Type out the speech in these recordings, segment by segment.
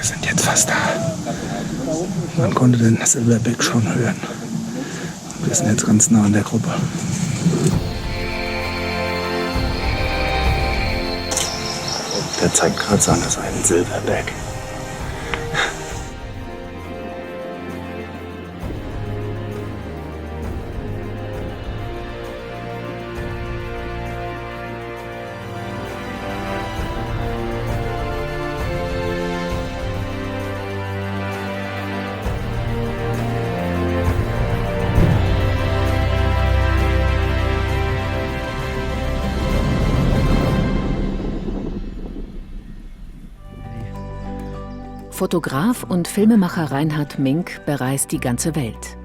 Wir sind jetzt fast da. Man konnte den Silverback schon hören. Wir sind jetzt ganz nah an der Gruppe. Der zeigt gerade seine einen Silverback. Fotograf und Filmemacher Reinhard Mink bereist die ganze Welt.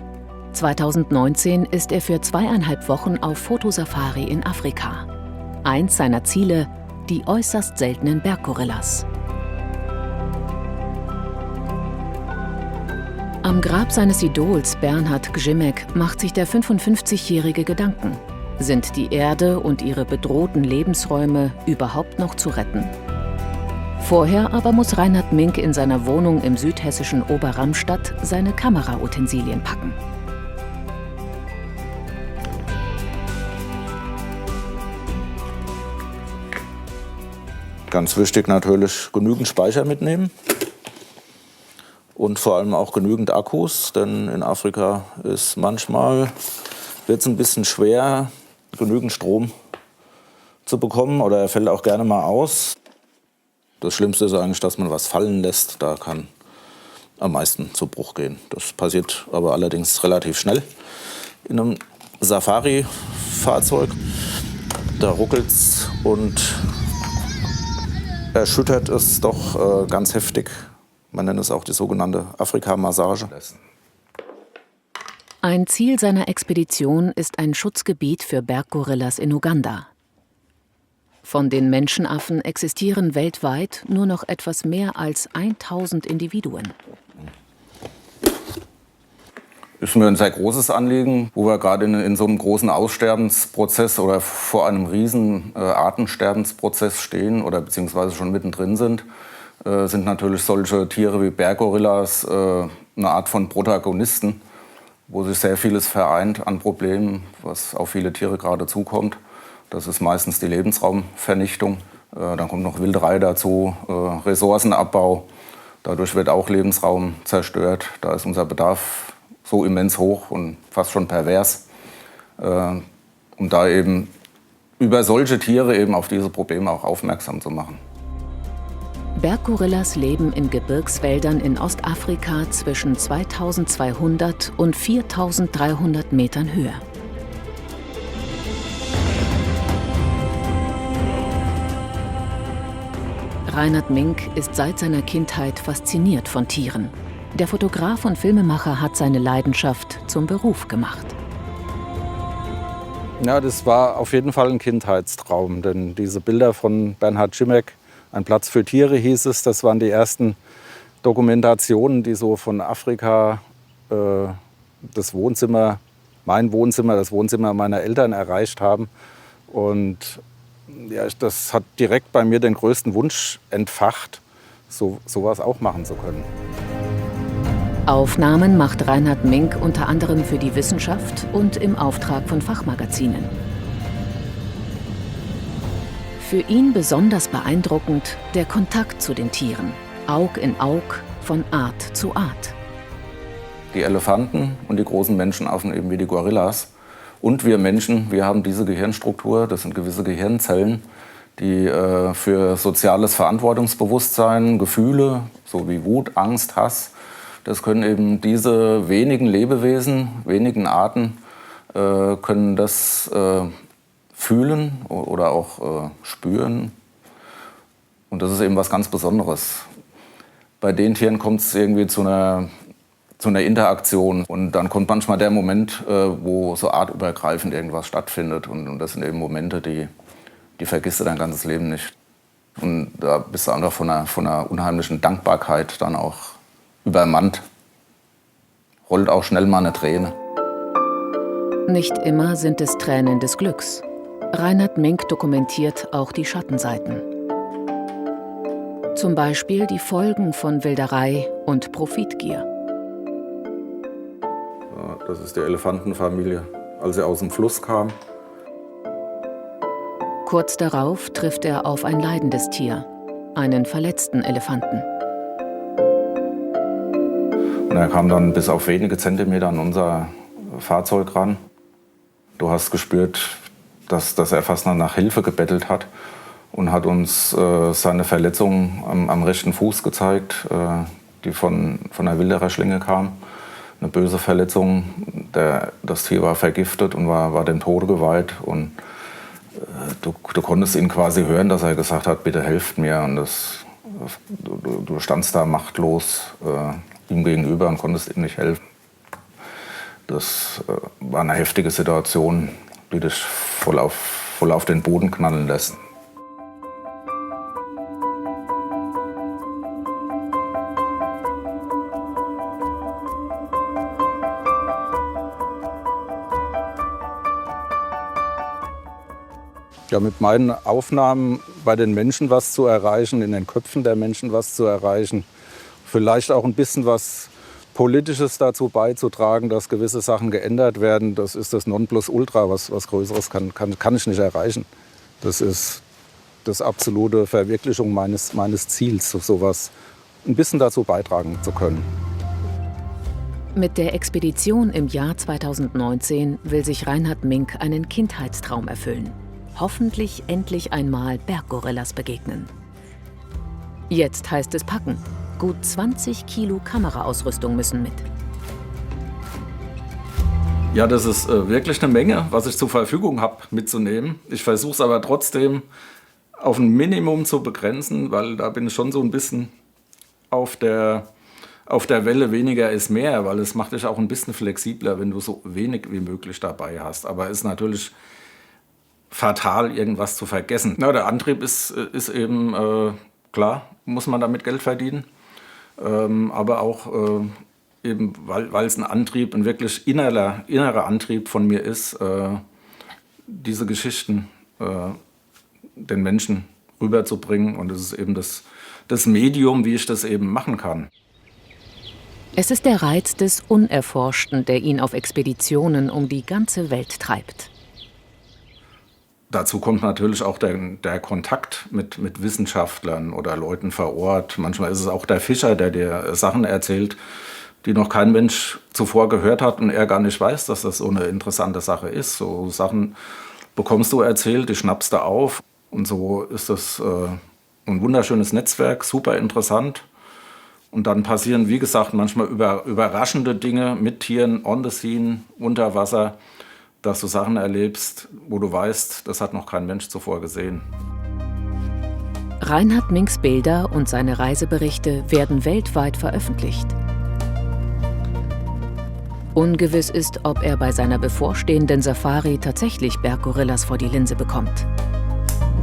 2019 ist er für 2,5 Wochen auf Fotosafari in Afrika. Eins seiner Ziele, die äußerst seltenen Berggorillas. Am Grab seines Idols Bernhard Grzimek macht sich der 55-Jährige Gedanken. Sind die Erde und ihre bedrohten Lebensräume überhaupt noch zu retten? Vorher aber muss Reinhard Mink in seiner Wohnung im südhessischen Oberramstadt seine Kamerautensilien packen. Ganz wichtig natürlich genügend Speicher mitnehmen und vor allem auch genügend Akkus, denn in Afrika ist manchmal wird's ein bisschen schwer, genügend Strom zu bekommen, oder er fällt auch gerne mal aus. Das Schlimmste ist eigentlich, dass man was fallen lässt. Da kann am meisten zu Bruch gehen. Das passiert aber allerdings relativ schnell. In einem Safari-Fahrzeug, da ruckelt's und erschüttert es doch ganz heftig. Man nennt es auch die sogenannte Afrika-Massage. Ein Ziel seiner Expedition ist ein Schutzgebiet für Berggorillas in Uganda. Von den Menschenaffen existieren weltweit nur noch etwas mehr als 1000 Individuen. Ist mir ein sehr großes Anliegen, wo wir gerade in so einem großen Aussterbensprozess oder vor einem riesen Artensterbensprozess stehen oder beziehungsweise schon mittendrin sind natürlich solche Tiere wie Berggorillas eine Art von Protagonisten, wo sich sehr vieles vereint an Problemen, was auf viele Tiere gerade zukommt. Das ist meistens die Lebensraumvernichtung. Dann kommt noch Wilderei dazu, Ressourcenabbau. Dadurch wird auch Lebensraum zerstört. Da ist unser Bedarf so immens hoch und fast schon pervers. Um da eben über solche Tiere eben auf diese Probleme auch aufmerksam zu machen. Berggorillas leben in Gebirgswäldern in Ostafrika zwischen 2200 und 4300 Metern Höhe. Reinhard Mink ist seit seiner Kindheit fasziniert von Tieren. Der Fotograf und Filmemacher hat seine Leidenschaft zum Beruf gemacht. Ja, das war auf jeden Fall ein Kindheitstraum, denn diese Bilder von Bernhard Grzimek, Ein Platz für Tiere hieß es, das waren die ersten Dokumentationen, die so von Afrika das Wohnzimmer, mein Wohnzimmer, das Wohnzimmer meiner Eltern erreicht haben. Und ja, das hat direkt bei mir den größten Wunsch entfacht, sowas auch machen zu können. Aufnahmen macht Reinhard Mink unter anderem für die Wissenschaft und im Auftrag von Fachmagazinen. Für ihn besonders beeindruckend der Kontakt zu den Tieren, Aug in Aug, von Art zu Art. Die Elefanten und die großen Menschenaffen eben wie die Gorillas. Und wir Menschen, wir haben diese Gehirnstruktur, das sind gewisse Gehirnzellen, die für soziales Verantwortungsbewusstsein, Gefühle, so wie Wut, Angst, Hass, das können eben diese wenigen Lebewesen, wenigen Arten, können das fühlen oder auch spüren. Und das ist eben was ganz Besonderes. Bei den Tieren kommt es irgendwie zu einer Interaktion. Und dann kommt manchmal der Moment, wo so artübergreifend irgendwas stattfindet. Und das sind eben Momente, die vergisst du dein ganzes Leben nicht. Und da bist du einfach von einer unheimlichen Dankbarkeit dann auch übermannt. Rollt auch schnell mal eine Träne. Nicht immer sind es Tränen des Glücks. Reinhard Mink dokumentiert auch die Schattenseiten. Zum Beispiel die Folgen von Wilderei und Profitgier. Das ist die Elefantenfamilie, als er aus dem Fluss kam. Kurz darauf trifft er auf ein leidendes Tier, einen verletzten Elefanten. Und er kam dann bis auf wenige Zentimeter an unser Fahrzeug ran. Du hast gespürt, dass er fast nach Hilfe gebettelt hat und hat uns seine Verletzung am rechten Fuß gezeigt, die von der Wildererschlinge kam. Eine böse Verletzung. Das Tier war vergiftet und war dem Tode geweiht. Und du konntest ihn quasi hören, dass er gesagt hat, bitte helft mir. Und du standst da machtlos ihm gegenüber und konntest ihm nicht helfen. Das war eine heftige Situation, die dich voll auf den Boden knallen lässt. Ja, mit meinen Aufnahmen bei den Menschen was zu erreichen, in den Köpfen der Menschen was zu erreichen, vielleicht auch ein bisschen was Politisches dazu beizutragen, dass gewisse Sachen geändert werden, das ist das Nonplusultra. Was Größeres kann ich nicht erreichen. Das ist das absolute Verwirklichung meines Ziels, sowas ein bisschen dazu beitragen zu können. Mit der Expedition im Jahr 2019 will sich Reinhard Mink einen Kindheitstraum erfüllen. Hoffentlich endlich einmal Berggorillas begegnen. Jetzt heißt es packen. Gut 20 Kilo Kameraausrüstung müssen mit. Ja, das ist wirklich eine Menge, was ich zur Verfügung habe mitzunehmen. Ich versuche es aber trotzdem auf ein Minimum zu begrenzen, weil da bin ich schon so ein bisschen auf der Welle weniger ist mehr, weil es macht dich auch ein bisschen flexibler, wenn du so wenig wie möglich dabei hast. Aber es ist natürlich fatal, irgendwas zu vergessen. Na, der Antrieb ist eben, klar, muss man damit Geld verdienen. Aber auch eben, weil es ein wirklich innerer Antrieb von mir ist, diese Geschichten den Menschen rüberzubringen. Und es ist eben das Medium, wie ich das eben machen kann. Es ist der Reiz des Unerforschten, der ihn auf Expeditionen um die ganze Welt treibt. Dazu kommt natürlich auch der Kontakt mit Wissenschaftlern oder Leuten vor Ort. Manchmal ist es auch der Fischer, der dir Sachen erzählt, die noch kein Mensch zuvor gehört hat und er gar nicht weiß, dass das so eine interessante Sache ist. So Sachen bekommst du erzählt, die schnappst du auf. Und so ist das ein wunderschönes Netzwerk, super interessant. Und dann passieren, wie gesagt, manchmal überraschende Dinge mit Tieren on the scene, unter Wasser, dass du Sachen erlebst, wo du weißt, das hat noch kein Mensch zuvor gesehen. Reinhard Minks Bilder und seine Reiseberichte werden weltweit veröffentlicht. Ungewiss ist, ob er bei seiner bevorstehenden Safari tatsächlich Berggorillas vor die Linse bekommt.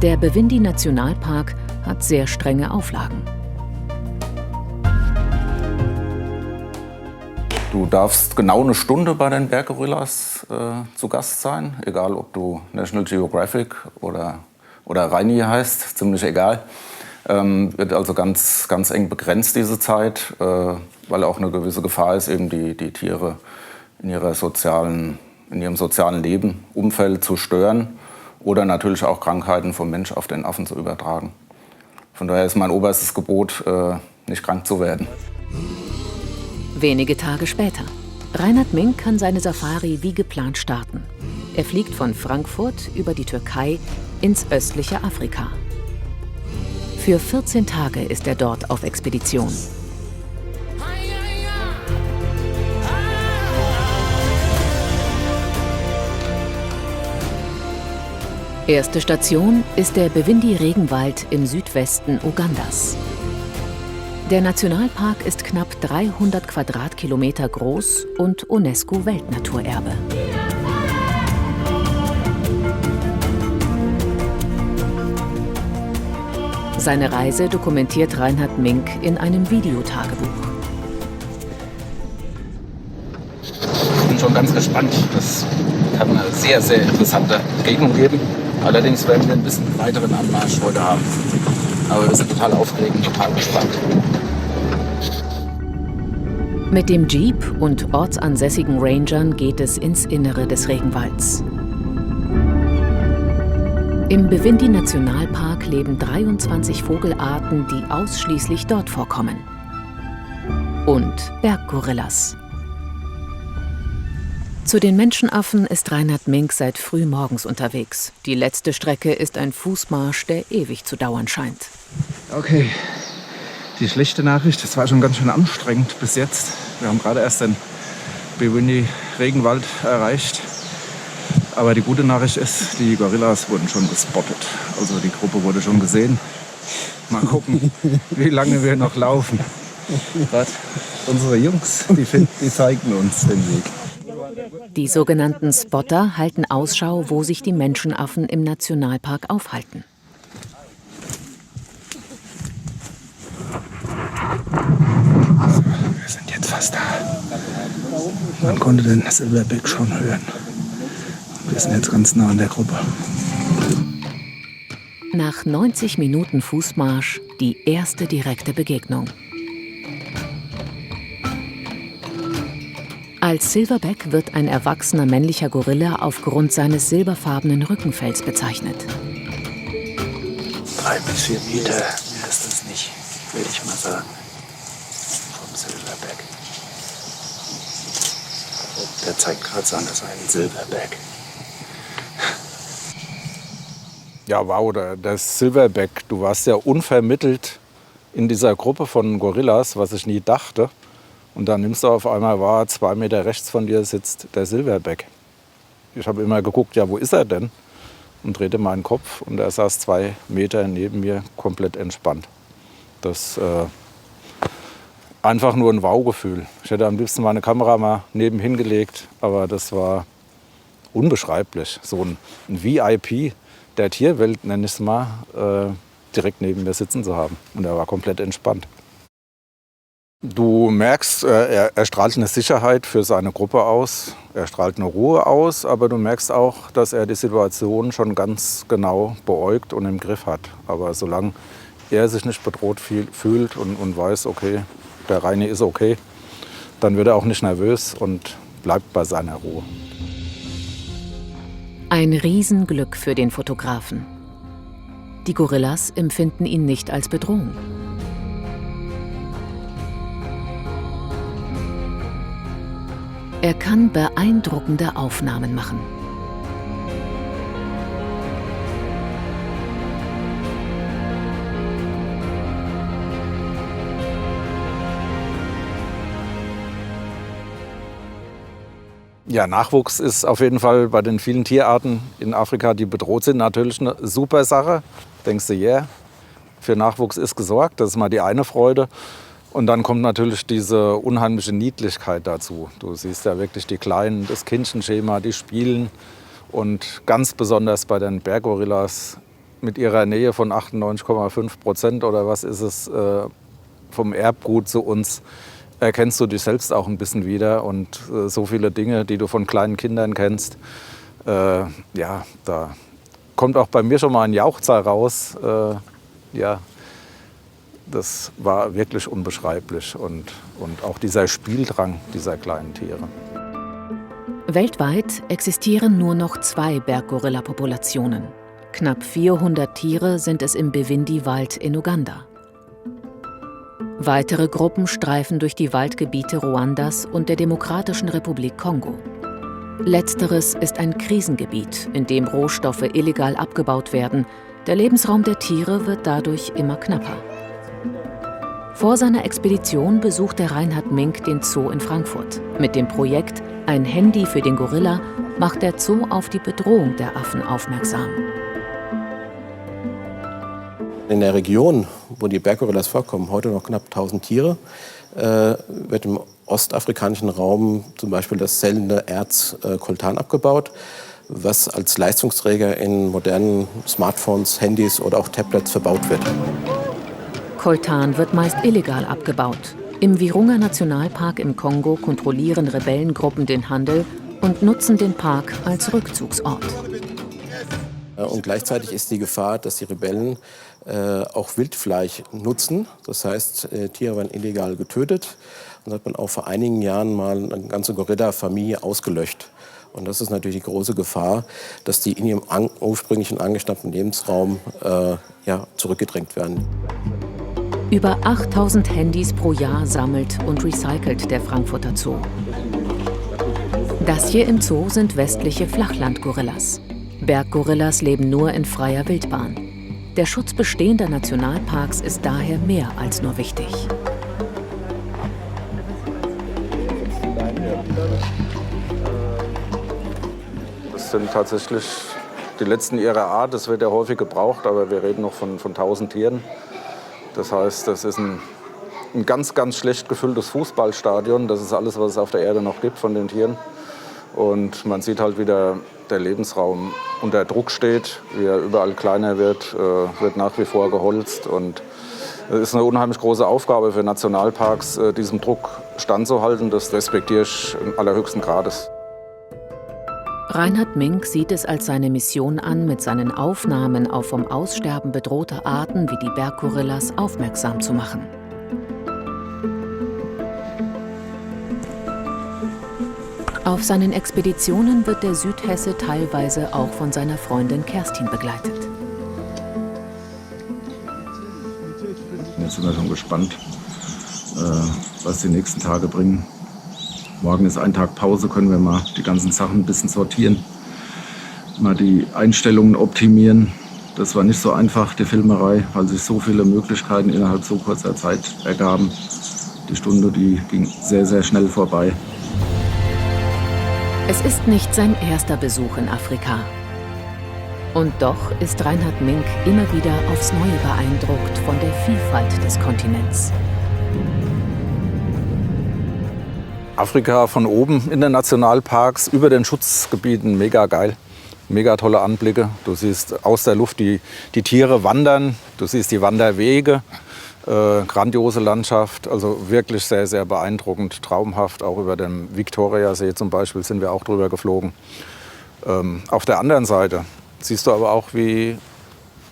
Der Bwindi-Nationalpark hat sehr strenge Auflagen. Du darfst genau eine Stunde bei den Berggorillas zu Gast sein, egal ob du National Geographic oder Reini heißt, ziemlich egal. Wird also ganz eng begrenzt, diese Zeit, weil auch eine gewisse Gefahr ist, eben die Tiere in ihrem sozialen Leben, Umfeld zu stören oder natürlich auch Krankheiten vom Mensch auf den Affen zu übertragen. Von daher ist mein oberstes Gebot, nicht krank zu werden. Wenige Tage später. Reinhard Mink kann seine Safari wie geplant starten. Er fliegt von Frankfurt über die Türkei ins östliche Afrika. Für 14 Tage ist er dort auf Expedition. Erste Station ist der Bwindi-Regenwald im Südwesten Ugandas. Der Nationalpark ist knapp 300 Quadratkilometer groß und UNESCO-Weltnaturerbe. Seine Reise dokumentiert Reinhard Mink in einem Videotagebuch. Ich bin schon ganz gespannt. Das kann eine sehr, sehr interessante Begegnung geben. Allerdings werden wir ein bisschen weiteren Anmarsch heute haben. Aber wir sind total aufgeregt und total gespannt. Mit dem Jeep und ortsansässigen Rangern geht es ins Innere des Regenwalds. Im Bwindi-Nationalpark leben 23 Vogelarten, die ausschließlich dort vorkommen. Und Berggorillas. Zu den Menschenaffen ist Reinhard Mink seit früh morgens unterwegs. Die letzte Strecke ist ein Fußmarsch, der ewig zu dauern scheint. Okay, die schlechte Nachricht, es war schon ganz schön anstrengend bis jetzt. Wir haben gerade erst den Bwindi-Regenwald erreicht. Aber die gute Nachricht ist, die Gorillas wurden schon gespottet. Also die Gruppe wurde schon gesehen. Mal gucken, wie lange wir noch laufen. Gerade unsere Jungs, die zeigen uns den Weg. Die sogenannten Spotter halten Ausschau, wo sich die Menschenaffen im Nationalpark aufhalten. Wir sind jetzt fast da. Man konnte den Silverback schon hören. Wir sind jetzt ganz nah an der Gruppe. Nach 90 Minuten Fußmarsch die erste direkte Begegnung. Als Silverback wird ein erwachsener männlicher Gorilla aufgrund seines silberfarbenen Rückenfells bezeichnet. 3 bis 4 Meter mehr ist das nicht, würde ich mal sagen, vom Silverback. Der zeigt gerade so an, das ist ein Silverback. Ja, wow, der Silverback, du warst ja unvermittelt in dieser Gruppe von Gorillas, was ich nie dachte. Und dann nimmst du auf einmal wahr, 2 Meter rechts von dir sitzt der Silverback. Ich habe immer geguckt, ja, wo ist er denn? Und drehte meinen Kopf und er saß 2 Meter neben mir, komplett entspannt. Das einfach nur ein Wow-Gefühl. Ich hätte am liebsten meine Kamera mal nebenhin gelegt, aber das war unbeschreiblich. So ein VIP der Tierwelt, nenne ich es mal, direkt neben mir sitzen zu haben. Und er war komplett entspannt. Du merkst, er strahlt eine Sicherheit für seine Gruppe aus, er strahlt eine Ruhe aus, aber du merkst auch, dass er die Situation schon ganz genau beäugt und im Griff hat. Aber solange er sich nicht bedroht fühlt und weiß, okay, der Reini ist okay, dann wird er auch nicht nervös und bleibt bei seiner Ruhe. Ein Riesenglück für den Fotografen. Die Gorillas empfinden ihn nicht als Bedrohung. Er kann beeindruckende Aufnahmen machen. Ja, Nachwuchs ist auf jeden Fall bei den vielen Tierarten in Afrika, die bedroht sind, natürlich eine super Sache. Denkst du, yeah, für Nachwuchs ist gesorgt, das ist mal die eine Freude. Und dann kommt natürlich diese unheimliche Niedlichkeit dazu. Du siehst ja wirklich die Kleinen, das Kindchenschema, die spielen. Und ganz besonders bei den Berggorillas mit ihrer Nähe von 98,5% oder was ist es vom Erbgut zu uns, erkennst du dich selbst auch ein bisschen wieder. Und so viele Dinge, die du von kleinen Kindern kennst, ja, da kommt auch bei mir schon mal ein Jauchzer raus. Ja, das war wirklich unbeschreiblich und auch dieser Spieldrang dieser kleinen Tiere. Weltweit existieren nur noch 2 Berggorilla-Populationen. Knapp 400 Tiere sind es im Bwindi-Wald in Uganda. Weitere Gruppen streifen durch die Waldgebiete Ruandas und der Demokratischen Republik Kongo. Letzteres ist ein Krisengebiet, in dem Rohstoffe illegal abgebaut werden. Der Lebensraum der Tiere wird dadurch immer knapper. Vor seiner Expedition besuchte Reinhard Mink den Zoo in Frankfurt. Mit dem Projekt Ein Handy für den Gorilla macht der Zoo auf die Bedrohung der Affen aufmerksam. In der Region, wo die Berggorillas vorkommen, heute noch knapp 1000 Tiere, wird im ostafrikanischen Raum zum Beispiel das seltene Erz Coltan abgebaut, was als Leistungsträger in modernen Smartphones, Handys oder auch Tablets verbaut wird. Coltan wird meist illegal abgebaut. Im Virunga Nationalpark im Kongo kontrollieren Rebellengruppen den Handel und nutzen den Park als Rückzugsort. Und gleichzeitig ist die Gefahr, dass die Rebellen auch Wildfleisch nutzen. Das heißt, Tiere werden illegal getötet. Und da hat man auch vor einigen Jahren mal eine ganze Gorilla-Familie ausgelöscht. Und das ist natürlich die große Gefahr, dass die in ihrem ursprünglichen angestammten Lebensraum zurückgedrängt werden. Über 8000 Handys pro Jahr sammelt und recycelt der Frankfurter Zoo. Das hier im Zoo sind westliche Flachlandgorillas. Berggorillas leben nur in freier Wildbahn. Der Schutz bestehender Nationalparks ist daher mehr als nur wichtig. Das sind tatsächlich die letzten ihrer Art. Das wird ja häufig gebraucht, aber wir reden noch von 1000 Tieren. Das heißt, das ist ein ganz, ganz schlecht gefülltes Fußballstadion. Das ist alles, was es auf der Erde noch gibt von den Tieren. Und man sieht halt, wie der Lebensraum unter Druck steht, wie er überall kleiner wird nach wie vor geholzt. Und es ist eine unheimlich große Aufgabe für Nationalparks, diesem Druck standzuhalten. Das respektiere ich im allerhöchsten Grades. Reinhard Mink sieht es als seine Mission an, mit seinen Aufnahmen auf vom Aussterben bedrohte Arten wie die Berggorillas aufmerksam zu machen. Auf seinen Expeditionen wird der Südhesse teilweise auch von seiner Freundin Kerstin begleitet. Jetzt sind wir schon gespannt, was die nächsten Tage bringen. Morgen ist ein Tag Pause, können wir mal die ganzen Sachen ein bisschen sortieren, mal die Einstellungen optimieren. Das war nicht so einfach, die Filmerei, weil sich so viele Möglichkeiten innerhalb so kurzer Zeit ergaben. Die Stunde, die ging sehr, sehr schnell vorbei. Es ist nicht sein erster Besuch in Afrika. Und doch ist Reinhard Mink immer wieder aufs Neue beeindruckt von der Vielfalt des Kontinents. Afrika von oben in den Nationalparks, über den Schutzgebieten, mega geil. Mega tolle Anblicke. Du siehst aus der Luft die Tiere wandern, du siehst die Wanderwege. Grandiose Landschaft, also wirklich sehr, sehr beeindruckend, traumhaft. Auch über den Viktoriasee zum Beispiel sind wir auch drüber geflogen. Auf der anderen Seite siehst du aber auch,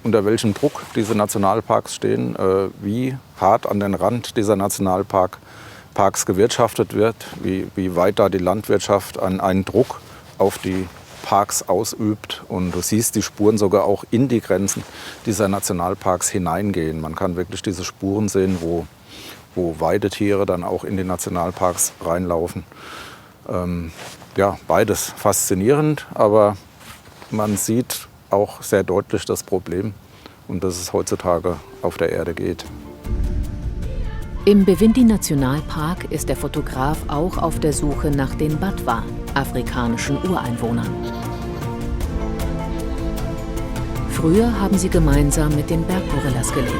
unter welchem Druck diese Nationalparks stehen, wie hart an den Rand dieser Nationalparks gewirtschaftet wird, wie weit da die Landwirtschaft einen Druck auf die Parks ausübt. Und du siehst die Spuren sogar auch in die Grenzen dieser Nationalparks hineingehen. Man kann wirklich diese Spuren sehen, wo Weidetiere dann auch in die Nationalparks reinlaufen. Beides faszinierend, aber man sieht auch sehr deutlich das Problem und dass es heutzutage auf der Erde geht. Im Bwindi-Nationalpark ist der Fotograf auch auf der Suche nach den Batwa, afrikanischen Ureinwohnern. Früher haben sie gemeinsam mit den Berggorillas gelebt.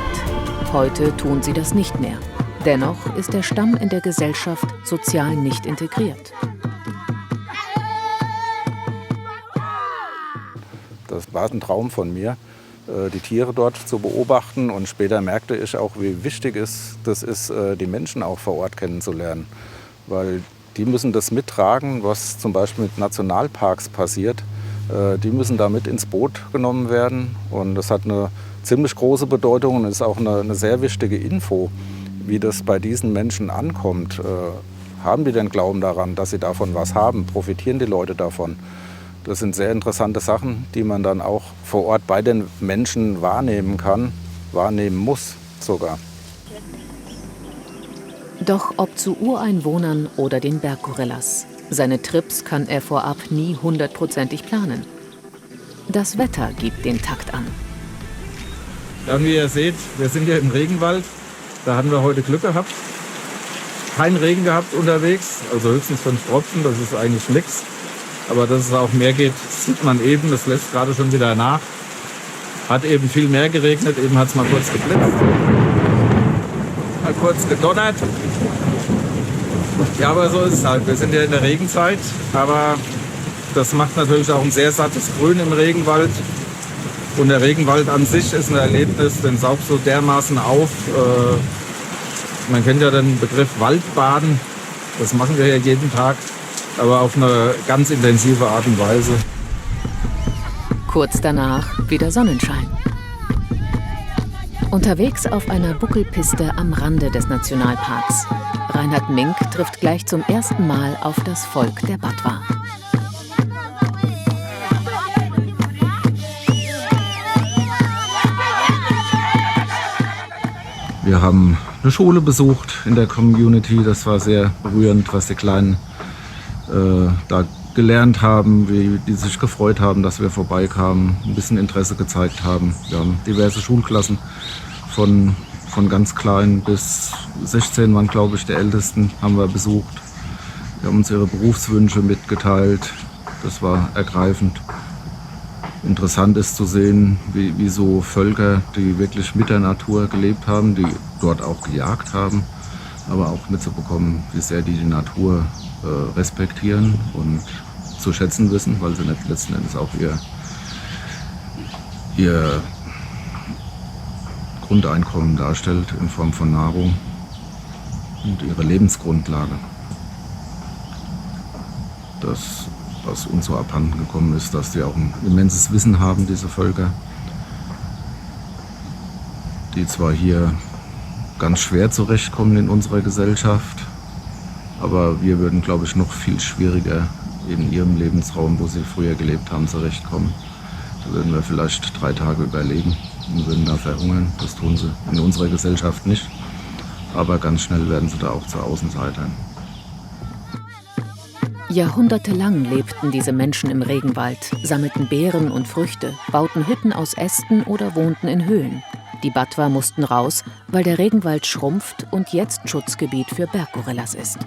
Heute tun sie das nicht mehr. Dennoch ist der Stamm in der Gesellschaft sozial nicht integriert. Das war ein Traum von mir, die Tiere dort zu beobachten. Und später merkte ich auch, wie wichtig das ist, die Menschen auch vor Ort kennenzulernen. Weil die müssen das mittragen, was zum Beispiel mit Nationalparks passiert. Die müssen da mit ins Boot genommen werden. Und das hat eine ziemlich große Bedeutung und ist auch eine sehr wichtige Info, wie das bei diesen Menschen ankommt. Haben die denn Glauben daran, dass sie davon was haben? Profitieren die Leute davon? Das sind sehr interessante Sachen, die man dann auch vor Ort bei den Menschen wahrnehmen kann, wahrnehmen muss sogar. Doch ob zu Ureinwohnern oder den Berggorillas, seine Trips kann er vorab nie 100%ig planen. Das Wetter gibt den Takt an. Ja, und wie ihr seht, wir sind hier im Regenwald. Da hatten wir heute Glück gehabt. Kein Regen gehabt unterwegs, also höchstens 5 Tropfen, das ist eigentlich nichts. Aber dass es auch mehr geht, sieht man eben, das lässt gerade schon wieder nach. Hat eben viel mehr geregnet, eben hat es mal kurz geblitzt, mal kurz gedonnert. Ja, aber so ist es halt. Wir sind ja in der Regenzeit, aber das macht natürlich auch ein sehr sattes Grün im Regenwald. Und der Regenwald an sich ist ein Erlebnis, den saugt so dermaßen auf. Man kennt ja den Begriff Waldbaden, das machen wir ja jeden Tag. Aber auf eine ganz intensive Art und Weise. Kurz danach wieder Sonnenschein. Unterwegs auf einer Buckelpiste am Rande des Nationalparks. Reinhard Mink trifft gleich zum ersten Mal auf das Volk der Batwa. Wir haben eine Schule besucht in der Community. Das war sehr berührend, was die Kleinen da gelernt haben, wie die sich gefreut haben, dass wir vorbeikamen, ein bisschen Interesse gezeigt haben. Wir haben diverse Schulklassen von ganz klein bis 16 waren, glaube ich, die Ältesten, haben wir besucht. Wir haben uns ihre Berufswünsche mitgeteilt. Das war ergreifend. Interessant ist zu sehen, wie so Völker, die wirklich mit der Natur gelebt haben, die dort auch gejagt haben, aber auch mitzubekommen, wie sehr die Natur respektieren und zu schätzen wissen, weil sie nicht letzten Endes auch ihr Grundeinkommen darstellt in Form von Nahrung und ihre Lebensgrundlage. Das, was uns so abhanden gekommen ist, dass die auch ein immenses Wissen haben, diese Völker, die zwar hier ganz schwer zurechtkommen in unserer Gesellschaft, aber wir würden, glaube ich, noch viel schwieriger in ihrem Lebensraum, wo sie früher gelebt haben, zurechtkommen. Da würden wir vielleicht 3 Tage überleben und würden da verhungern. Das tun sie in unserer Gesellschaft nicht, aber ganz schnell werden sie da auch zu Außenseitern. Jahrhundertelang lebten diese Menschen im Regenwald, sammelten Beeren und Früchte, bauten Hütten aus Ästen oder wohnten in Höhlen. Die Batwa mussten raus, weil der Regenwald schrumpft und jetzt Schutzgebiet für Berggorillas ist.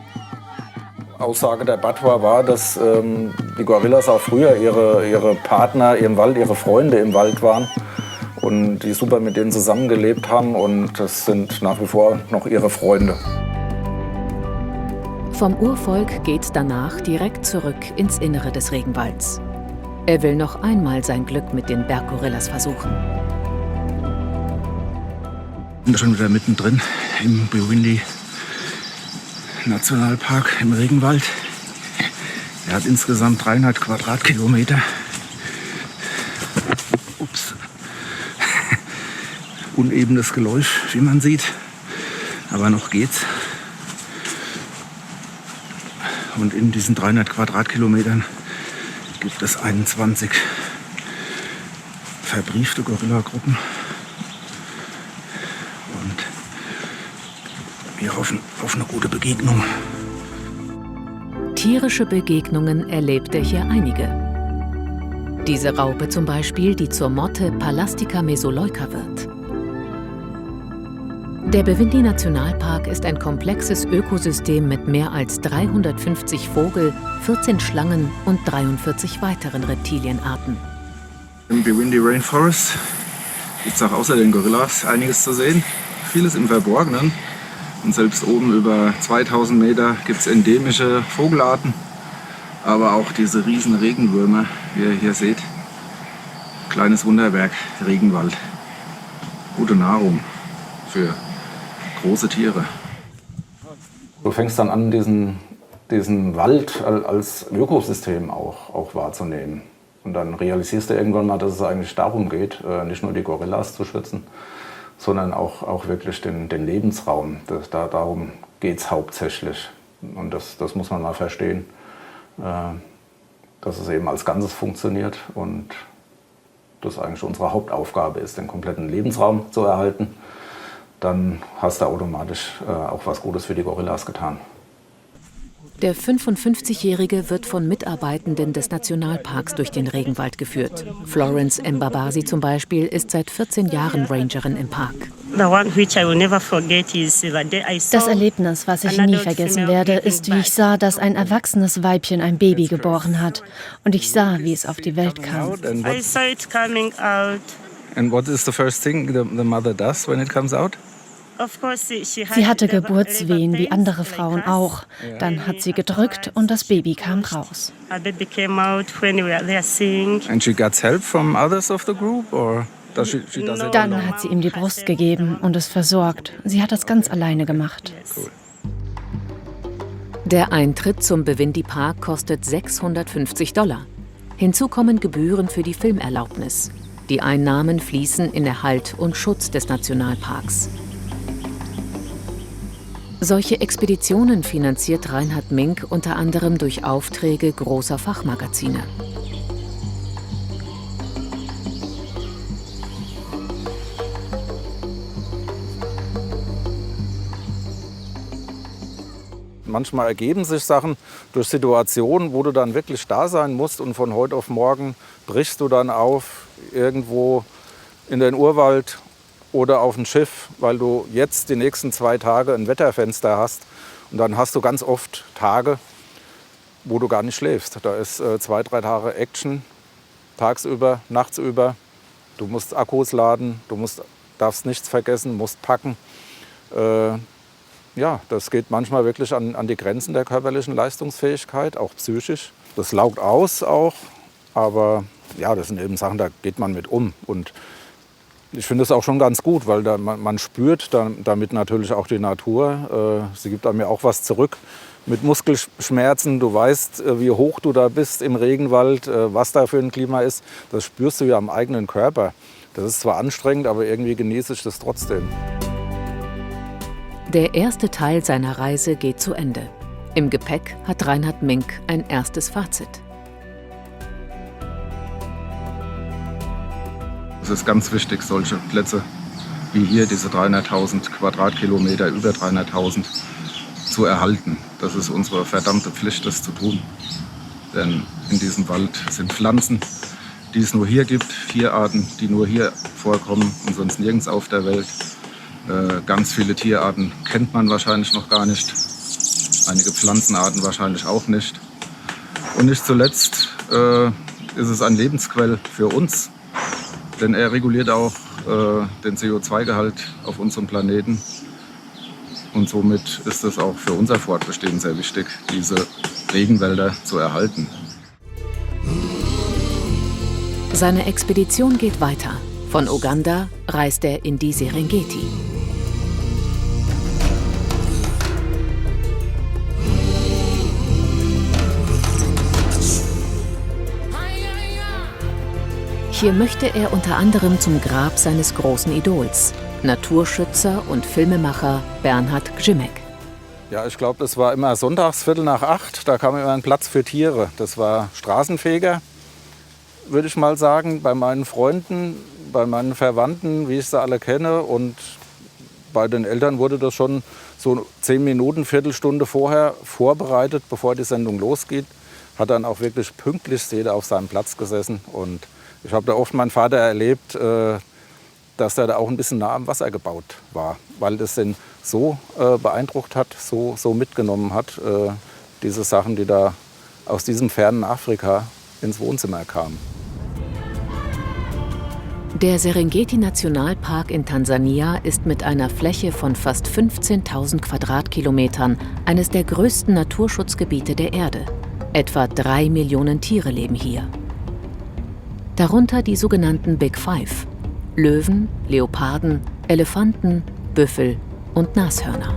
Aussage der Batwa war, dass die Gorillas auch früher ihre Partner im Wald, ihre Freunde im Wald waren und die super mit denen zusammengelebt haben und das sind nach wie vor noch ihre Freunde. Vom Urvolk geht's danach direkt zurück ins Innere des Regenwalds. Er will noch einmal sein Glück mit den Berggorillas versuchen. Wir sind schon wieder mittendrin im Bwindi Nationalpark im Regenwald. Er hat insgesamt 300 Quadratkilometer. Ups. Unebenes Geläuf, wie man sieht. Aber noch geht's. Und in diesen 300 Quadratkilometern gibt es 21 verbriefte Gorillagruppen. Und wir hoffen auf eine gute Begegnung. Tierische Begegnungen erlebt er hier einige. Diese Raupe zum Beispiel, die zur Motte Palastica mesoleuca wird. Der Bwindi-Nationalpark ist ein komplexes Ökosystem mit mehr als 350 Vogel-, 14 Schlangen- und 43 weiteren Reptilienarten. Im Bwindi Rainforest gibt es auch außer den Gorillas einiges zu sehen. Vieles im Verborgenen. Und selbst oben über 2000 Meter gibt es endemische Vogelarten. Aber auch diese riesen Regenwürmer, wie ihr hier seht. Kleines Wunderwerk, Regenwald. Gute Nahrung für große Tiere. Du fängst dann an, diesen Wald als Ökosystem auch wahrzunehmen. Und dann realisierst du irgendwann mal, dass es eigentlich darum geht, nicht nur die Gorillas zu schützen, sondern auch wirklich den Lebensraum. Darum geht es hauptsächlich. Und das muss man mal verstehen, dass es eben als Ganzes funktioniert und das eigentlich unsere Hauptaufgabe ist, den kompletten Lebensraum zu erhalten. Dann hast du automatisch auch was Gutes für die Gorillas getan. Der 55-Jährige wird von Mitarbeitenden des Nationalparks durch den Regenwald geführt. Florence Mbabasi zum Beispiel ist seit 14 Jahren Rangerin im Park. Das Erlebnis, was ich nie vergessen werde, ist, wie ich sah, dass ein erwachsenes Weibchen ein Baby geboren hat. Und ich sah, wie es auf die Welt kam. And what is the first thing the mother does when it comes out? Sie hatte Geburtswehen, wie andere Frauen auch. Dann hat sie gedrückt und das Baby kam raus. And she gets help from others of the group, or does she does it Dann alone? hat sie ihm die Brust gegeben und es versorgt. Sie hat das ganz alleine gemacht. Cool. Der Eintritt zum Bwindi Park kostet $650. Hinzu kommen Gebühren für die Filmerlaubnis. Die Einnahmen fließen in Erhalt und Schutz des Nationalparks. Solche Expeditionen finanziert Reinhard Mink unter anderem durch Aufträge großer Fachmagazine. Manchmal ergeben sich Sachen durch Situationen, wo du dann wirklich da sein musst und von heute auf morgen brichst du dann auf irgendwo in den Urwald oder auf ein Schiff, weil du jetzt die nächsten 2 Tage ein Wetterfenster hast. Und dann hast du ganz oft Tage, wo du gar nicht schläfst. Da ist 2, 3 Tage Action, tagsüber, nachtsüber. Du musst Akkus laden, darfst nichts vergessen, musst packen. Ja, das geht manchmal wirklich an die Grenzen der körperlichen Leistungsfähigkeit, auch psychisch. Das laugt aus auch, aber ja, das sind eben Sachen, da geht man mit um. Und ich finde es auch schon ganz gut, weil man spürt damit natürlich auch die Natur. Sie gibt einem ja auch was zurück mit Muskelschmerzen. Du weißt, wie hoch du da bist im Regenwald, was da für ein Klima ist. Das spürst du ja am eigenen Körper. Das ist zwar anstrengend, aber irgendwie genieße ich das trotzdem. Der erste Teil seiner Reise geht zu Ende. Im Gepäck hat Reinhard Mink ein erstes Fazit. Es ist ganz wichtig, solche Plätze wie hier, diese 300.000 Quadratkilometer, über 300.000, zu erhalten. Das ist unsere verdammte Pflicht, das zu tun. Denn in diesem Wald sind Pflanzen, die es nur hier gibt, Tierarten, die nur hier vorkommen und sonst nirgends auf der Welt. Ganz viele Tierarten kennt man wahrscheinlich noch gar nicht. Einige Pflanzenarten wahrscheinlich auch nicht. Und nicht zuletzt ist es ein Lebensquell für uns. Denn er reguliert auch den CO2-Gehalt auf unserem Planeten. Und somit ist es auch für unser Fortbestehen sehr wichtig, diese Regenwälder zu erhalten. Seine Expedition geht weiter. Von Uganda reist er in die Serengeti. Hier möchte er unter anderem zum Grab seines großen Idols, Naturschützer und Filmemacher Bernhard Grzimek. Ja, ich glaube, das war immer sonntags 7:45. Da kam immer ein Platz für Tiere. Das war Straßenfeger, würde ich mal sagen, bei meinen Freunden, bei meinen Verwandten, wie ich sie alle kenne. Und bei den Eltern wurde das schon so 10 Minuten, Viertelstunde vorher vorbereitet, bevor die Sendung losgeht. Hat dann auch wirklich pünktlich jeder auf seinem Platz gesessen. Und ich habe da oft meinen Vater erlebt, dass er da auch ein bisschen nah am Wasser gebaut war, weil das den so beeindruckt hat, so mitgenommen hat, diese Sachen, die da aus diesem fernen Afrika ins Wohnzimmer kamen. Der Serengeti-Nationalpark in Tansania ist mit einer Fläche von fast 15.000 Quadratkilometern eines der größten Naturschutzgebiete der Erde. Etwa 3 Millionen Tiere leben hier. Darunter die sogenannten Big Five: Löwen, Leoparden, Elefanten, Büffel und Nashörner.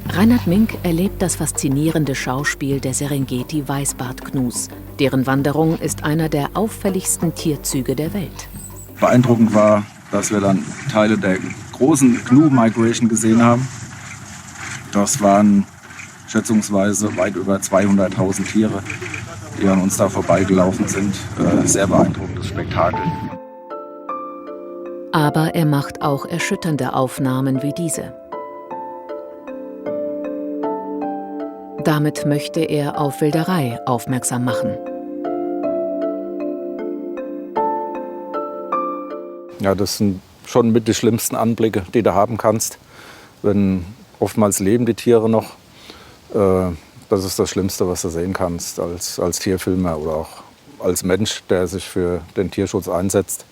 Reinhard Mink erlebt das faszinierende Schauspiel der Serengeti-Weißbartgnus. Deren Wanderung ist einer der auffälligsten Tierzüge der Welt. Beeindruckend war, dass wir dann Teile der großen Gnu-Migration gesehen haben. Das waren schätzungsweise weit über 200.000 Tiere, die an uns da vorbeigelaufen sind. Sehr beeindruckendes Spektakel. Aber er macht auch erschütternde Aufnahmen wie diese. Damit möchte er auf Wilderei aufmerksam machen. Ja, das sind schon mit die schlimmsten Anblicke, die du haben kannst. Wenn oftmals leben die Tiere noch. Das ist das Schlimmste, was du sehen kannst als Tierfilmer oder auch als Mensch, der sich für den Tierschutz einsetzt.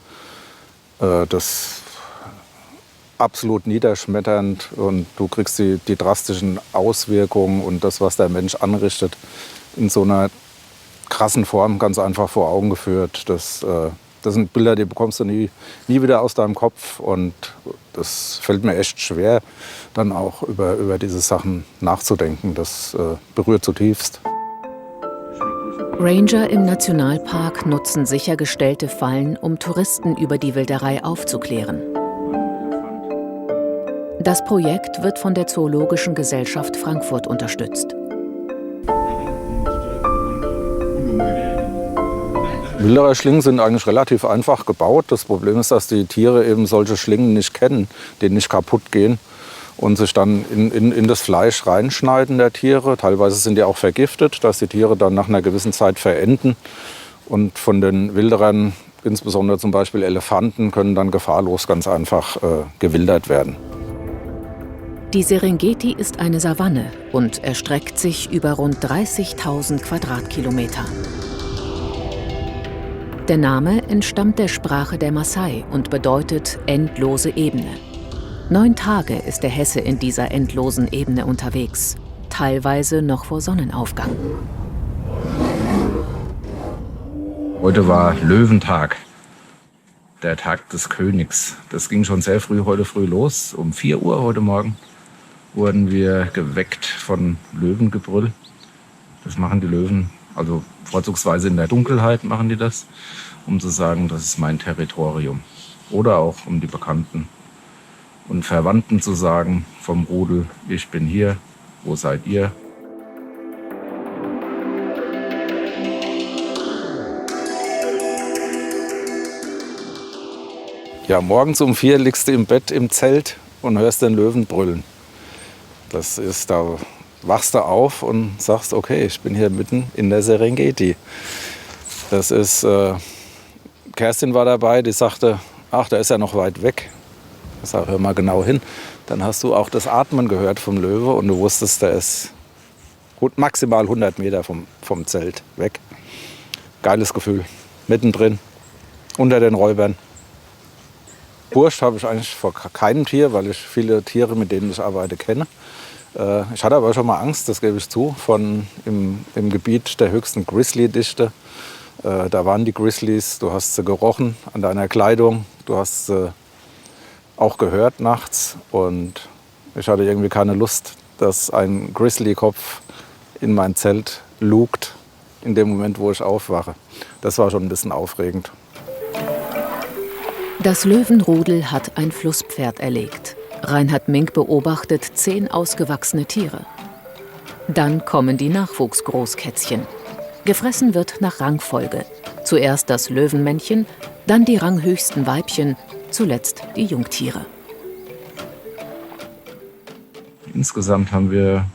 Das ist absolut niederschmetternd und du kriegst die drastischen Auswirkungen und das, was der Mensch anrichtet, in so einer krassen Form ganz einfach vor Augen geführt. Das Das sind Bilder, die bekommst du nie wieder aus deinem Kopf. Und das fällt mir echt schwer, dann auch über diese Sachen nachzudenken. Das berührt zutiefst. Ranger im Nationalpark nutzen sichergestellte Fallen, um Touristen über die Wilderei aufzuklären. Das Projekt wird von der Zoologischen Gesellschaft Frankfurt unterstützt. Wildererschlingen sind eigentlich relativ einfach gebaut. Das Problem ist, dass die Tiere eben solche Schlingen nicht kennen, die nicht kaputt gehen und sich dann in das Fleisch reinschneiden der Tiere. Teilweise sind die auch vergiftet, dass die Tiere dann nach einer gewissen Zeit verenden. Und von den Wilderern, insbesondere zum Beispiel Elefanten, können dann gefahrlos ganz einfach gewildert werden. Die Serengeti ist eine Savanne und erstreckt sich über rund 30.000 Quadratkilometer. Der Name entstammt der Sprache der Maasai und bedeutet endlose Ebene. 9 Tage ist der Hesse in dieser endlosen Ebene unterwegs, teilweise noch vor Sonnenaufgang. Heute war Löwentag, der Tag des Königs. Das ging schon sehr früh heute früh los. Um 4 Uhr heute Morgen wurden wir geweckt von Löwengebrüll. Das machen die Löwen, also vorzugsweise in der Dunkelheit machen die das, um zu sagen, das ist mein Territorium. Oder auch um die Bekannten und Verwandten zu sagen vom Rudel, ich bin hier, wo seid ihr? Ja, morgens um 4 liegst du im Bett im Zelt und hörst den Löwen brüllen. Das ist, da wachst du auf und sagst, okay, ich bin hier mitten in der Serengeti. Das ist, Kerstin war dabei, die sagte, ach, der ist ja noch weit weg. Ich sage, hör mal genau hin. Dann hast du auch das Atmen gehört vom Löwe und du wusstest, der ist maximal 100 Meter vom Zelt weg. Geiles Gefühl, mittendrin, unter den Räubern. Furcht habe ich eigentlich vor keinem Tier, weil ich viele Tiere, mit denen ich arbeite, kenne. Ich hatte aber schon mal Angst, das gebe ich zu, im Gebiet der höchsten Grizzly-Dichte. Da waren die Grizzlies, du hast sie gerochen an deiner Kleidung, du hast sie auch gehört nachts. Und ich hatte irgendwie keine Lust, dass ein Grizzly-Kopf in mein Zelt lugt, in dem Moment, wo ich aufwache. Das war schon ein bisschen aufregend. Das Löwenrudel hat ein Flusspferd erlegt. Reinhard Mink beobachtet 10 ausgewachsene Tiere. Dann kommen die Nachwuchsgroßkätzchen. Gefressen wird nach Rangfolge. Zuerst das Löwenmännchen, dann die ranghöchsten Weibchen, zuletzt die Jungtiere. Insgesamt haben wir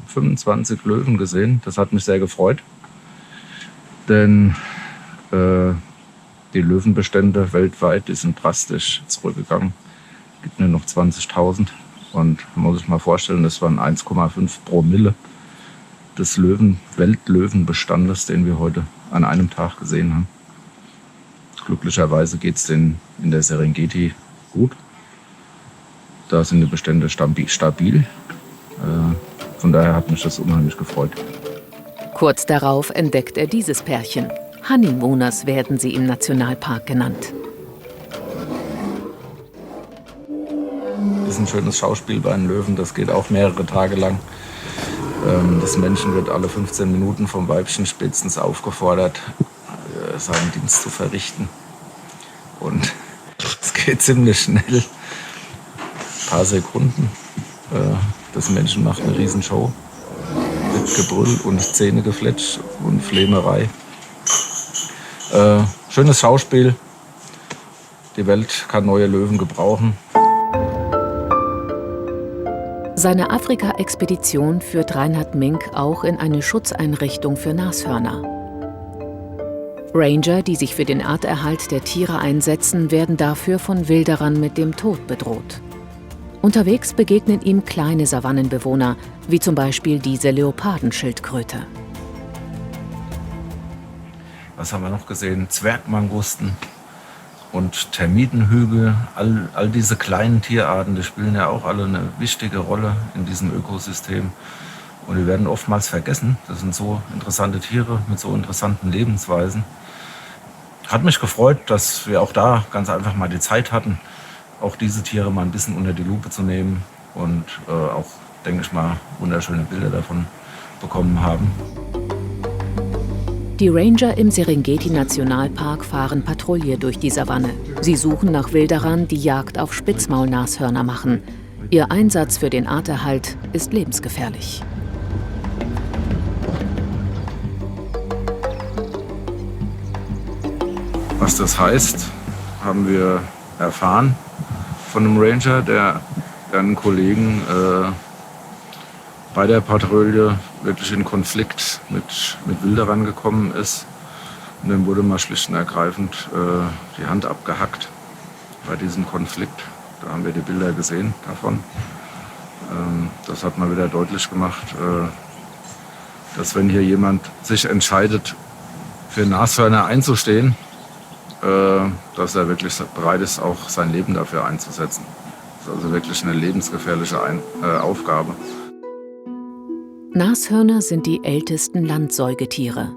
25 Löwen gesehen. Das hat mich sehr gefreut. Denn die Löwenbestände weltweit, die sind drastisch zurückgegangen. Es gibt nur noch 20.000. Und man muss sich mal vorstellen, das waren 1,5 Promille des Weltlöwenbestandes, den wir heute an einem Tag gesehen haben. Glücklicherweise geht es denen in der Serengeti gut. Da sind die Bestände stabil. Von daher hat mich das unheimlich gefreut. Kurz darauf entdeckt er dieses Pärchen. Honeymooners werden sie im Nationalpark genannt. Das ist ein schönes Schauspiel bei einem Löwen, das geht auch mehrere Tage lang. Das Männchen wird alle 15 Minuten vom Weibchen spätestens aufgefordert, seinen Dienst zu verrichten. Und es geht ziemlich schnell. Ein paar Sekunden. Das Männchen macht eine Riesenshow. Mit Gebrüll und Zähnegefletsch und Flemerei. Schönes Schauspiel. Die Welt kann neue Löwen gebrauchen. Seine Afrika-Expedition führt Reinhard Mink auch in eine Schutzeinrichtung für Nashörner. Ranger, die sich für den Arterhalt der Tiere einsetzen, werden dafür von Wilderern mit dem Tod bedroht. Unterwegs begegnen ihm kleine Savannenbewohner, wie zum Beispiel diese Leopardenschildkröte. Was haben wir noch gesehen? Zwergmangusten und Termitenhügel. All diese kleinen Tierarten, die spielen ja auch alle eine wichtige Rolle in diesem Ökosystem. Und die werden oftmals vergessen. Das sind so interessante Tiere mit so interessanten Lebensweisen. Hat mich gefreut, dass wir auch da ganz einfach mal die Zeit hatten, auch diese Tiere mal ein bisschen unter die Lupe zu nehmen und auch, denke ich mal, wunderschöne Bilder davon bekommen haben. Die Ranger im Serengeti-Nationalpark fahren Patrouille durch die Savanne. Sie suchen nach Wilderern, die Jagd auf Spitzmaulnashörner machen. Ihr Einsatz für den Arterhalt ist lebensgefährlich. Was das heißt, haben wir erfahren von einem Ranger, der einen Kollegen bei der Patrouille wirklich in Konflikt mit Wilderern gekommen ist. Und dem wurde mal schlicht und ergreifend die Hand abgehackt bei diesem Konflikt. Da haben wir die Bilder gesehen davon. Das hat mal wieder deutlich gemacht, dass wenn hier jemand sich entscheidet, für Nashörner einzustehen, dass er wirklich bereit ist, auch sein Leben dafür einzusetzen. Das ist also wirklich eine lebensgefährliche Aufgabe. Nashörner sind die ältesten Landsäugetiere.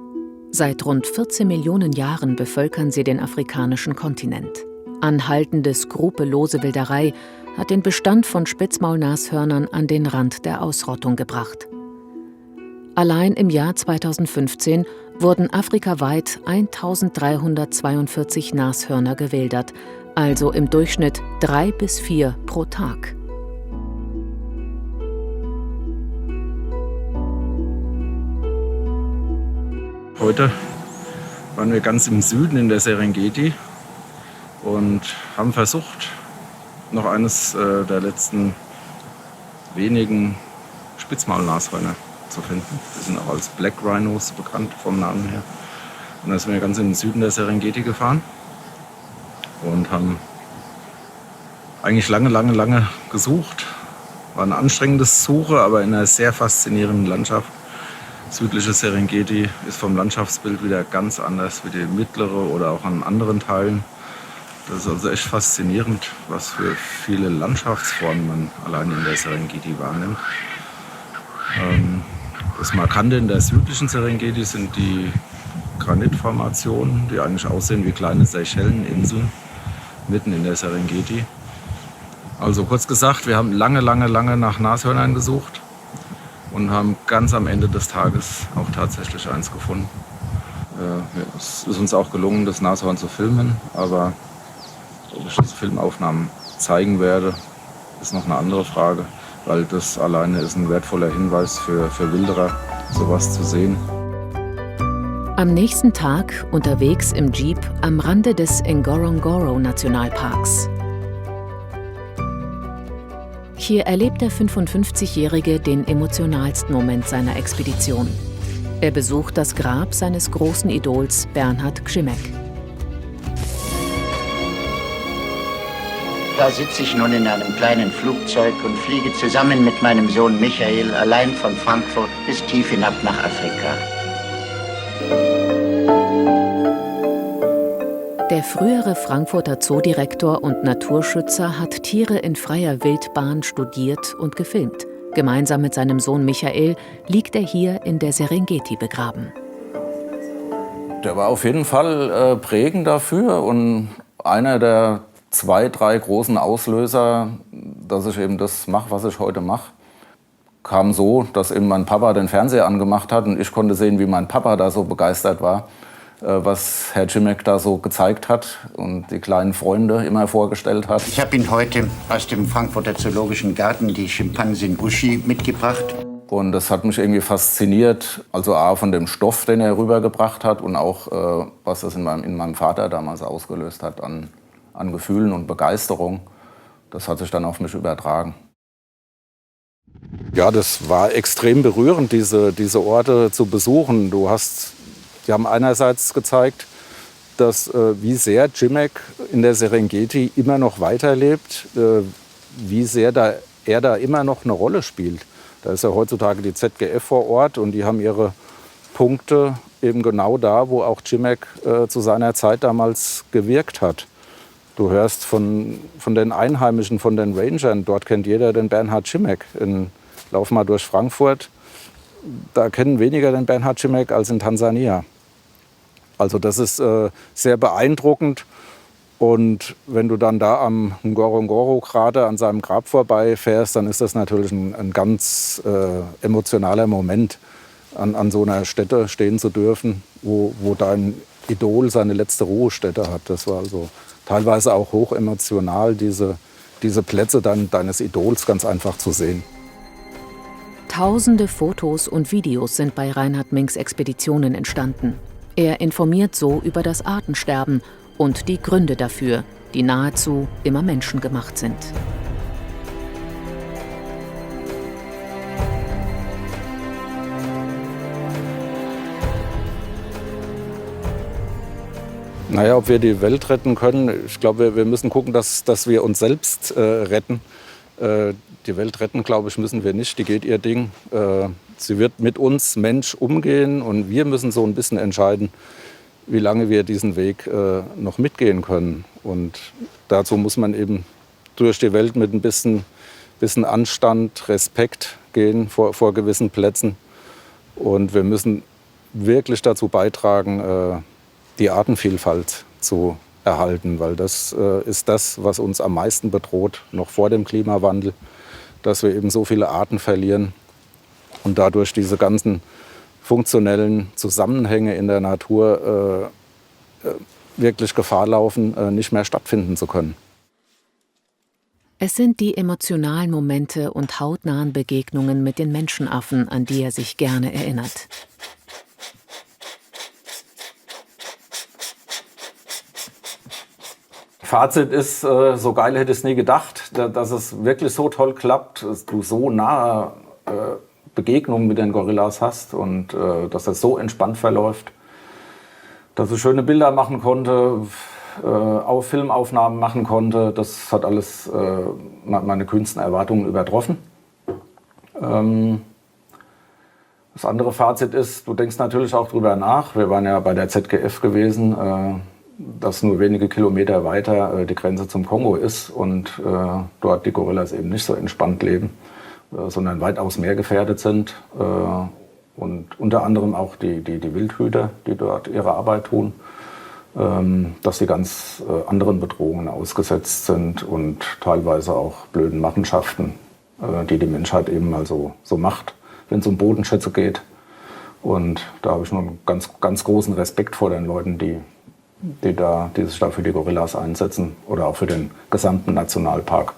Seit rund 14 Millionen Jahren bevölkern sie den afrikanischen Kontinent. Anhaltende, skrupellose Wilderei hat den Bestand von Spitzmaulnashörnern an den Rand der Ausrottung gebracht. Allein im Jahr 2015 wurden afrikaweit 1342 Nashörner gewildert, also im Durchschnitt 3 bis 4 pro Tag. Heute waren wir ganz im Süden in der Serengeti und haben versucht, noch eines der letzten wenigen Spitzmaulnashörner zu finden. Die sind auch als Black Rhinos bekannt vom Namen her. Und da sind wir ganz in den Süden der Serengeti gefahren und haben eigentlich lange gesucht. War eine anstrengende Suche, aber in einer sehr faszinierenden Landschaft. Südliche Serengeti ist vom Landschaftsbild wieder ganz anders wie die mittlere oder auch an anderen Teilen. Das ist also echt faszinierend, was für viele Landschaftsformen man allein in der Serengeti wahrnimmt. Das Markante in der südlichen Serengeti sind die Granitformationen, die eigentlich aussehen wie kleine Seychelleninseln mitten in der Serengeti. Also kurz gesagt, wir haben lange nach Nashörnern gesucht und haben ganz am Ende des Tages auch tatsächlich eins gefunden. Es ist uns auch gelungen, das Nashorn zu filmen, aber ob ich diese Filmaufnahmen zeigen werde, ist noch eine andere Frage, weil das alleine ist ein wertvoller Hinweis für Wilderer, sowas zu sehen. Am nächsten Tag unterwegs im Jeep am Rande des Ngorongoro-Nationalparks. Hier erlebt der 55-Jährige den emotionalsten Moment seiner Expedition. Er besucht das Grab seines großen Idols Bernhard Grzimek. Da sitze ich nun in einem kleinen Flugzeug und fliege zusammen mit meinem Sohn Michael allein von Frankfurt bis tief hinab nach Afrika. Der frühere Frankfurter Zoodirektor und Naturschützer hat Tiere in freier Wildbahn studiert und gefilmt. Gemeinsam mit seinem Sohn Michael liegt er hier in der Serengeti begraben. Der war auf jeden Fall prägend dafür und einer der 2, 3 großen Auslöser, dass ich eben das mache, was ich heute mache, kam so, dass eben mein Papa den Fernseher angemacht hat und ich konnte sehen, wie mein Papa da so begeistert war, was Herr Grzimek da so gezeigt hat und die kleinen Freunde immer vorgestellt hat. Ich habe Ihnen heute aus dem Frankfurter Zoologischen Garten die Schimpansin Uschi mitgebracht. Und das hat mich irgendwie fasziniert, also A, von dem Stoff, den er rübergebracht hat und auch, was das in meinem Vater damals ausgelöst hat an Gefühlen und Begeisterung. Das hat sich dann auf mich übertragen. Ja, das war extrem berührend, diese Orte zu besuchen. Die haben einerseits gezeigt, dass wie sehr Grzimek in der Serengeti immer noch weiterlebt, wie sehr er da immer noch eine Rolle spielt. Da ist ja heutzutage die ZGF vor Ort und die haben ihre Punkte eben genau da, wo auch Grzimek zu seiner Zeit damals gewirkt hat. Du hörst von den Einheimischen, von den Rangern, dort kennt jeder den Bernhard Grzimek. Lauf mal durch Frankfurt, da kennen weniger den Bernhard Grzimek als in Tansania. Also das ist sehr beeindruckend. Und wenn du dann da am Ngorongoro-Krater an seinem Grab vorbeifährst, dann ist das natürlich ein ganz emotionaler Moment, an so einer Stätte stehen zu dürfen, wo dein Idol seine letzte Ruhestätte hat. Das war also teilweise auch hochemotional, diese Plätze deines Idols ganz einfach zu sehen. Tausende Fotos und Videos sind bei Reinhard Minks Expeditionen entstanden. Er informiert so über das Artensterben und die Gründe dafür, die nahezu immer menschengemacht sind. Naja, ob wir die Welt retten können, ich glaube, wir müssen gucken, dass wir uns selbst retten. Die Welt retten, glaube ich, müssen wir nicht, die geht ihr Ding. Sie wird mit uns Mensch umgehen und wir müssen so ein bisschen entscheiden, wie lange wir diesen Weg noch mitgehen können. Und dazu muss man eben durch die Welt mit ein bisschen Anstand, Respekt gehen vor gewissen Plätzen. Und wir müssen wirklich dazu beitragen, die Artenvielfalt zu erhalten, weil das ist das, was uns am meisten bedroht, noch vor dem Klimawandel, dass wir eben so viele Arten verlieren und dadurch diese ganzen funktionellen Zusammenhänge in der Natur wirklich Gefahr laufen, nicht mehr stattfinden zu können. Es sind die emotionalen Momente und hautnahen Begegnungen mit den Menschenaffen, an die er sich gerne erinnert. Fazit ist, so geil hätte ich es nie gedacht, dass es wirklich so toll klappt, dass du so nahe Begegnungen mit den Gorillas hast und dass das so entspannt verläuft, dass ich schöne Bilder machen konnte, auch Filmaufnahmen machen konnte. Das hat alles meine kühnsten Erwartungen übertroffen. Das andere Fazit ist, du denkst natürlich auch drüber nach. Wir waren ja bei der ZGF gewesen, dass nur wenige Kilometer weiter die Grenze zum Kongo ist und dort die Gorillas eben nicht so entspannt leben, sondern weitaus mehr gefährdet sind. Und unter anderem auch die Wildhüter, die dort ihre Arbeit tun, dass sie ganz anderen Bedrohungen ausgesetzt sind und teilweise auch blöden Machenschaften, die die Menschheit eben mal so macht, wenn es um Bodenschätze geht. Und da habe ich nur einen ganz großen Respekt vor den Leuten, die sich da für die Gorillas einsetzen oder auch für den gesamten Nationalpark.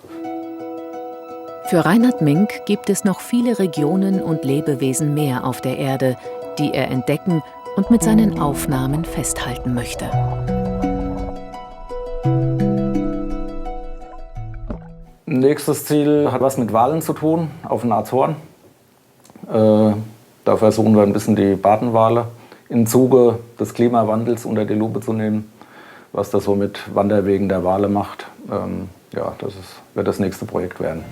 Für Reinhard Mink gibt es noch viele Regionen und Lebewesen mehr auf der Erde, die er entdecken und mit seinen Aufnahmen festhalten möchte. Nächstes Ziel hat was mit Walen zu tun, auf den Azoren. Da versuchen wir ein bisschen die Bartenwale im Zuge des Klimawandels unter die Lupe zu nehmen, was das so mit Wanderwegen der Wale macht. Ja, wird das nächste Projekt werden.